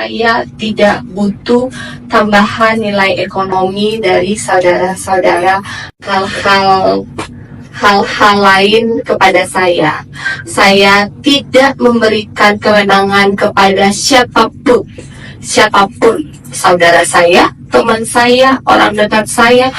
Saya tidak butuh tambahan nilai ekonomi dari saudara-saudara hal-hal lain kepada saya. Saya tidak memberikan kewenangan kepada siapapun, saudara saya, teman saya, orang dekat saya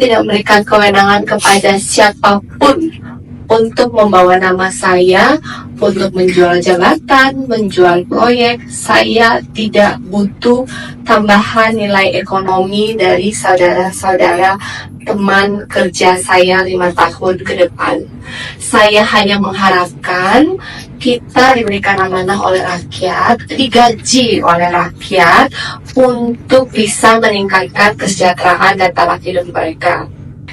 tidak memberikan kewenangan kepada siapapun untuk membawa nama saya, untuk menjual jabatan, menjual proyek. Saya tidak butuh tambahan nilai ekonomi dari saudara-saudara teman kerja saya 5 tahun ke depan. Saya hanya mengharapkan kita diberikan amanah oleh rakyat, digaji oleh rakyat untuk bisa meningkatkan kesejahteraan dan taraf hidup mereka.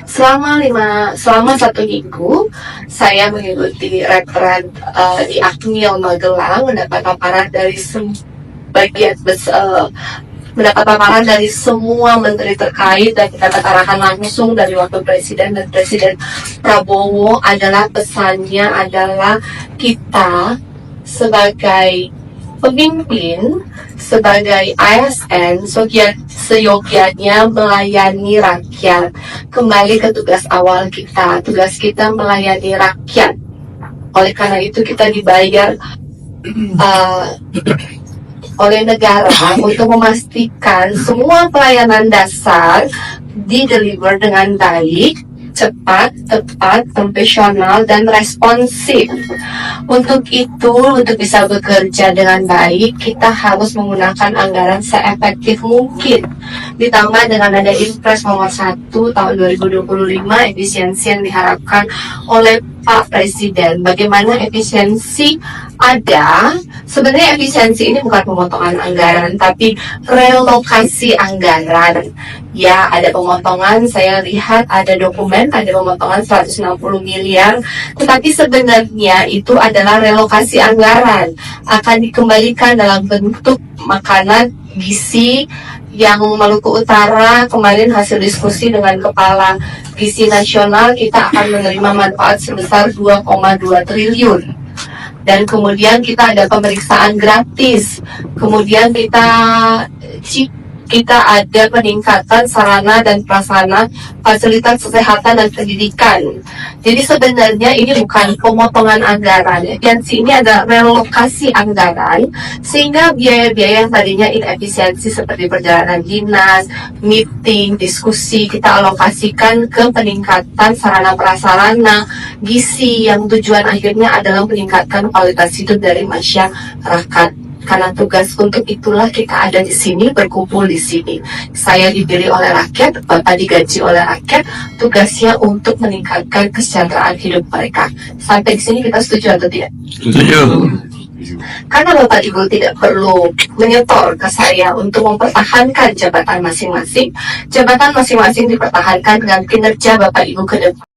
Selama 1 minggu saya mengikuti referat di Akmil Magelang, mendapat paparan dari semua menteri terkait, dan mendapat arahan langsung dari Wakil Presiden dan Presiden Prabowo. Pesannya adalah kita sebagai pemimpin, sebagai ASN, seyogyanya melayani rakyat. Kembali ke tugas awal kita. Tugas kita melayani rakyat. Oleh karena itu kita dibayar oleh negara untuk memastikan semua pelayanan dasar di-deliver dengan baik, cepat, tepat, profesional, dan responsif. Untuk itu, untuk bisa bekerja dengan baik, kita harus menggunakan anggaran seefektif mungkin. Ditambah dengan ada Impres nomor 1 tahun 2025, efisiensi yang diharapkan oleh Pak Presiden. Bagaimana efisiensi ada? Sebenarnya efisiensi ini bukan pemotongan anggaran, tapi relokasi anggaran. Ya, ada pemotongan, saya lihat ada dokumen, ada pemotongan 160 miliar, tetapi sebenarnya itu adalah relokasi anggaran, akan dikembalikan dalam bentuk makanan gizi yang Maluku Utara. Kemarin hasil diskusi dengan Kepala Gizi Nasional, kita akan menerima manfaat sebesar 2,2 triliun. Dan kemudian kita ada pemeriksaan gratis, kemudian kita ada peningkatan sarana dan prasarana fasilitas kesehatan dan pendidikan. Jadi sebenarnya ini bukan pemotongan anggaran, efisiensi ini ada relokasi anggaran, sehingga biaya-biaya yang tadinya inefisiensi seperti perjalanan dinas, meeting, diskusi, kita alokasikan ke peningkatan sarana prasarana gizi yang tujuan akhirnya adalah meningkatkan kualitas hidup dari masyarakat. Karena tugas untuk itulah kita ada di sini, berkumpul di sini. Saya dipilih oleh rakyat, Bapak digaji oleh rakyat, tugasnya untuk meningkatkan kesejahteraan hidup mereka. Sampai di sini kita setuju atau tidak? Setuju. Karena Bapak Ibu tidak perlu menyetor ke saya untuk mempertahankan jabatan masing-masing. Jabatan masing-masing dipertahankan dengan kinerja Bapak Ibu ke depan.